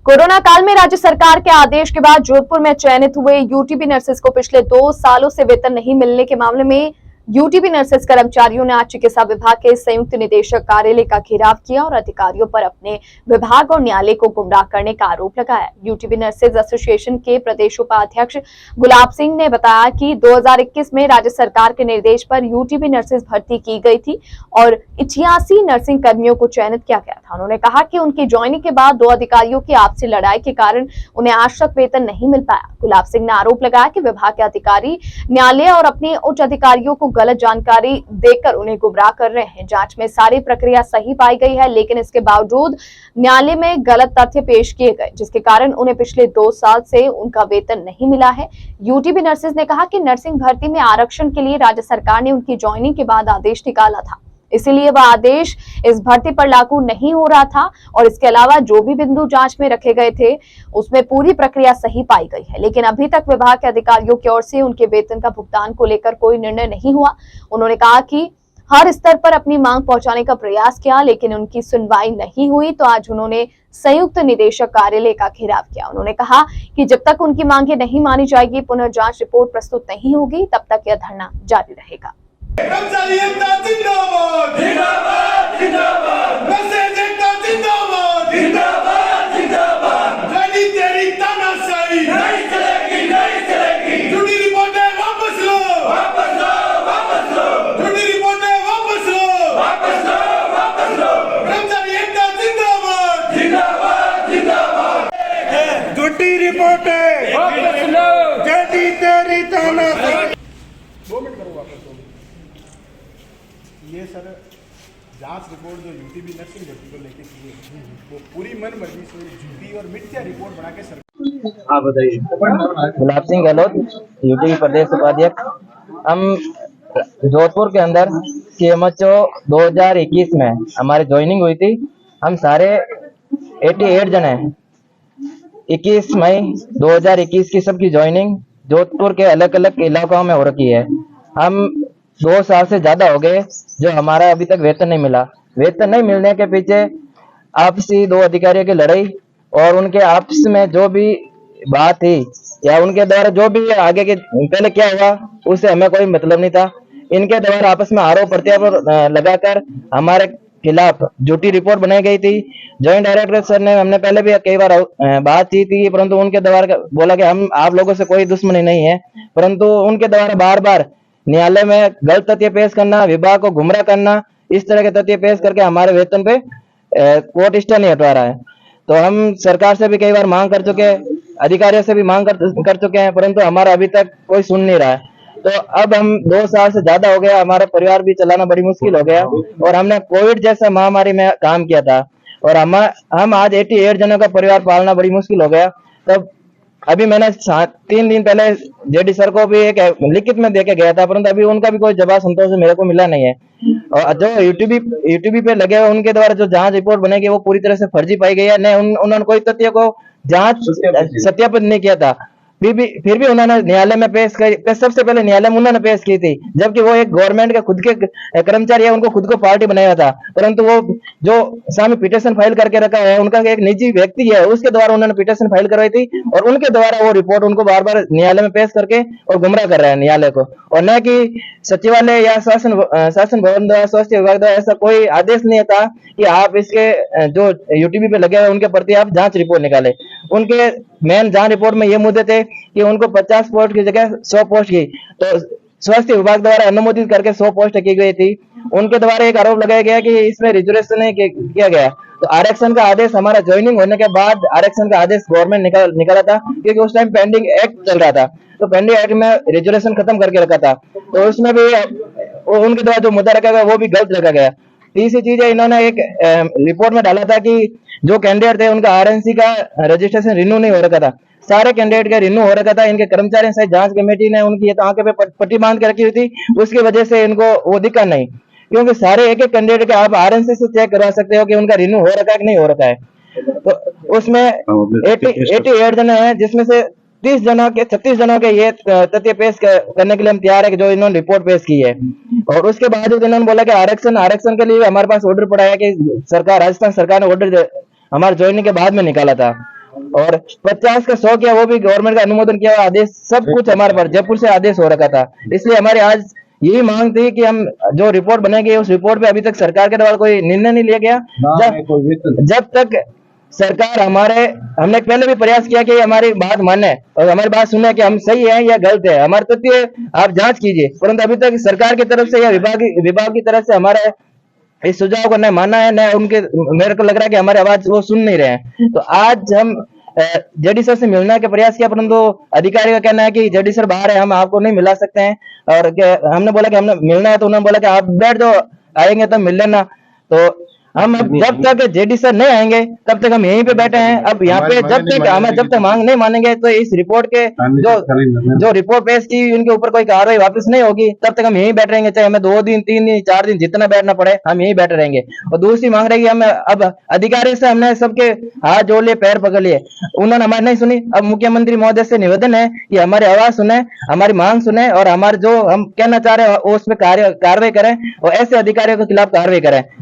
Corona काल में राज्य सरकार के आदेश के बाद जोधपुर में चयनित हुए यूटीबी नर्सेस को पिछले 2 सालों से वेतन नहीं मिलने के मामले में यूटीबी नर्सेस कर्मचारियों ने आज चिकित्सा विभाग के संयुक्त निदेशक कार्यालय का घेराव किया और अधिकारियों पर अपने विभाग और न्यायालय को गुमराह करने का आरोप लगाया। यूटीबी नर्सेज एसोसिएशन के प्रदेश उपाध्यक्ष गुलाब सिंह ने बताया कि 2021 में राज्य सरकार के निर्देश पर यूटीबी नर्सेज भर्ती की गई थी और 88 नर्सिंग कर्मियों को चयनित किया गया था। उन्होंने कहा कि उनकी ज्वाइनिंग के बाद 2 अधिकारियों की आपसी लड़ाई के कारण उन्हें आज तक वेतन नहीं मिल पाया। गुलाब सिंह ने आरोप लगाया कि विभाग के अधिकारी न्यायालय और अपने उच्च अधिकारियों को गलत जानकारी देकर उन्हें गुमराह कर रहे हैं। जांच में सारी प्रक्रिया सही पाई गई है, लेकिन इसके बावजूद न्यायालय में गलत तथ्य पेश किए गए, जिसके कारण उन्हें पिछले 2 साल से उनका वेतन नहीं मिला है। यूटीबी नर्सेज ने कहा कि नर्सिंग भर्ती में आरक्षण के लिए राज्य सरकार ने उनकी ज्वाइनिंग के बाद आदेश निकाला था, इसीलिए वह आदेश इस भर्ती पर लागू नहीं हो रहा था और इसके अलावा जो भी बिंदु जांच में रखे गए थे उसमें पूरी प्रक्रिया सही पाई गई है, लेकिन अभी तक विभाग के अधिकारियों की ओर से उनके वेतन का भुगतान को लेकर कोई निर्णय नहीं हुआ। उन्होंने कहा कि हर स्तर पर अपनी मांग पहुंचाने का प्रयास किया, लेकिन उनकी सुनवाई नहीं हुई, तो आज उन्होंने संयुक्त निदेशक कार्यालय का घेराव किया। उन्होंने कहा कि जब तक उनकी मांगे नहीं मानी जाएगी, पुनर्जांच रिपोर्ट प्रस्तुत नहीं होगी, तब तक यह धरना जारी रहेगा। झूठी रिपोर्टें वापस लो, तेरी तेरी तानाशाही। 2 मिनट करो वापस। ये सर जांच रिपोर्ट जो यूटीबी नर्सिंग भर्ती को लेके की है, वो पूरी मन मर्जी से झूठी और मिथ्या रिपोर्ट बना के सर। हाँ बताइए। गुलाब सिंह गहलोत, यूटीबी प्रदेश उपाध्यक्ष। हम जोधपुर के अंदर CMHO 2021 में हमारी ज्वाइनिंग हुई थी। हम सारे 88 जन हैं। 21 मई 2021 की सबकी ज्वाइनिंग जोधपुर के अलग अलग इलाकों में हो रखी है। हम 2 साल से ज्यादा हो गए जो हमारा अभी तक वेतन नहीं मिला। वेतन नहीं मिलने के पीछे आपसी 2 अधिकारियों की लड़ाई और उनके आपस में जो भी बात थी या उनके द्वारा जो भी आगे के पहले क्या हुआ उससे हमें कोई मतलब नहीं था। इनके द्वारा आपस में आरोप प्रत्यारोप लगाकर हमारे खिलाफ झूठी रिपोर्ट बनाई गई थी। जॉइंट डायरेक्टर सर ने हमने पहले भी कई बार बात की थी, परंतु उनके द्वारा बोला कि हम आप लोगों से कोई दुश्मनी नहीं है, परंतु उनके द्वारा बार बार न्यायालय में गलत तथ्य पेश करना, विभाग को गुमराह करना, इस तरह के तथ्य पेश करके हमारे वेतन पे कोर्ट स्टे नहीं हटवा रहा है। तो हम सरकार से भी कई बार मांग कर चुके हैं, अधिकारियों से भी मांग कर चुके हैं, परंतु हमारा अभी तक कोई सुन नहीं रहा है। तो अब हम 2 साल से ज्यादा हो गया, हमारा परिवार भी चलाना बड़ी मुश्किल हो गया और हमने कोविड जैसा महामारी में काम किया था और हम आज 88 जनों का परिवार पालना बड़ी मुश्किल हो गया। तब अभी मैंने 3 दिन पहले जेडी सर को भी एक लिखित में देके गया था, परंतु अभी उनका भी कोई जवाब संतोष से मेरे को मिला नहीं है। और जो यूटीबी पे लगे हुए उनके द्वारा जो जांच रिपोर्ट बनेगी वो पूरी तरह से फर्जी पाई गई है। नहीं, उन्होंने कोई तथ्य को जांच सत्यापित नहीं किया था। फिर भी उन्होंने न्यायालय में पेश कर, सबसे पहले न्यायालय में उन्होंने पेश की थी, जबकि वो एक गवर्नमेंट के खुद के कर्मचारी है, उनको खुद को पार्टी बनाया था, परंतु वो जो सामने पिटीशन फाइल करके रखा है उनका एक निजी व्यक्ति है, उसके द्वारा उन्होंने पिटीशन फाइल करवाई थी और उनके द्वारा वो रिपोर्ट उनको बार बार न्यायालय में पेश करके और गुमराह कर रहे हैं न्यायालय को। और न कि सचिवालय या शासन भवन द्वारा स्वास्थ्य विभाग द्वारा ऐसा कोई आदेश नहीं था कि आप इसके जो यूटीबी पे लगे हुए उनके प्रति आप जांच रिपोर्ट निकाले। उनके मेन जांच रिपोर्ट में ये मुद्दे थे कि उनको 50 पोस्ट की जगह 100 पोस्ट की, तो स्वास्थ्य विभाग द्वारा अनुमोदित करके 100 पोस्ट की गई थी। उनके द्वारा एक आरोप लगाया गया कि इसमें रिजर्वेशन नहीं किया गया। तो आरक्षण का आदेश हमारा ज्वाइनिंग होने के बाद आरक्षण का आदेश गवर्नमेंट निकाला था, क्योंकि उस टाइम पेंडिंग एक्ट चल रहा था, तो पेंडिंग एक्ट में रिजर्वेशन खत्म करके रखा था, तो उसमें भी उनके द्वारा जो मुद्दा रखा गया वो भी गलत रखा गया। तीसरी चीज है, इन्होंने एक रिपोर्ट में डाला था कि जो कैंडिडेट थे उनका RNC का रजिस्ट्रेशन रिन्यू नहीं हो रखा था। सारे कैंडिडेट का रिन्यू हो रखा था। इनके कर्मचारी से जांच कमेटी ने उनकी तो आंखें पे पट्टी बांध के रखी हुई थी, उसकी वजह से इनको वो दिखा नहीं, क्योंकि सारे एक एक कैंडिडेट का आप RNC से चेक करवा सकते हो कि उनका रिन्यू हो रखा है कि नहीं हो रखा है। तो उसमें 88 जन है, जिसमें से 36 जनों के ये तथ्य पेश करने के लिए हम तैयार है कि जो इन्होंने रिपोर्ट पेश की है। और उसके बाद इन्होंने बोला कि आरक्षण के लिए हमारे पास ऑर्डर पड़ा है कि सरकार, राजस्थान सरकार ने ऑर्डर हमारे ज्वाइनिंग के बाद में निकाला था। और 50 का 100 किया, वो भी गवर्नमेंट का अनुमोदन किया हुआ आदेश, सब कुछ हमारे पर जयपुर से आदेश हो रखा था। इसलिए हमारे आज यही मांग थी कि हम जो रिपोर्ट बनेगी उस रिपोर्ट पे अभी तक सरकार के द्वारा कोई निर्णय नहीं लिया गया। जब तक सरकार हमने पहले भी प्रयास किया कि हमारी बात माने और हमारी बात सुने कि हम सही है या गलत है, हमारे तथ्य आप जांच कीजिए, परंतु अभी तक सरकार की तरफ से या विभाग की तरफ से हमारे इस सुझाव को न माना है, न उनके, मेरे को लग रहा है कि हमारी आवाज वो सुन नहीं रहे हैं। तो आज हम जेडी सर से मिलने का प्रयास किया, परंतु अधिकारी का कहना है कि जेडी सर बाहर है, हम आपको नहीं मिला सकते हैं। और हमने बोला कि हमने मिलना है, तो उन्होंने बोला कि आप बैठ जाओ, आएंगे तो मिल लेना। तो हम अब जब तक जेडी सर नहीं आएंगे तब तक हम यहीं पे बैठे हैं। अब यहाँ पे जब तक मांग नहीं मानेंगे तो इस रिपोर्ट के जो रिपोर्ट पेश की उनके ऊपर कोई कार्रवाई वापस नहीं होगी, तब तक हम यहीं बैठे रहेंगे, चाहे हमें 2 दिन 3 दिन 4 दिन जितना बैठना पड़े, हम यहीं बैठे रहेंगे। और दूसरी मांग रहेगी, हम अब अधिकारी से हमने सबके हाथ जोड़ लिए, पैर पकड़ लिए, उन्होंने हमारी नहीं सुनी। अब मुख्यमंत्री महोदय से निवेदन है कि हमारी आवाज सुने, हमारी मांग सुने और हमारे जो हम कहना चाह रहे हैं उसमें कार्रवाई करें और ऐसे अधिकारियों के खिलाफ कार्रवाई करें।